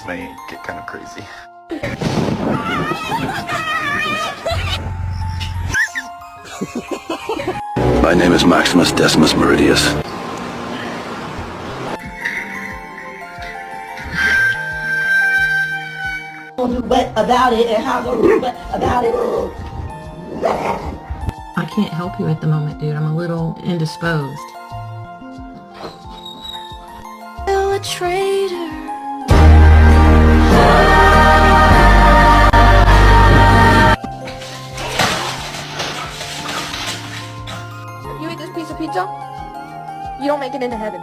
may get kind of crazy. My name is Maximus Decimus Meridius. But about it and how to but about it. I can't help you at the moment, dude. I'm a little indisposed. A traitor. You eat this piece of pizza, you don't make it into heaven.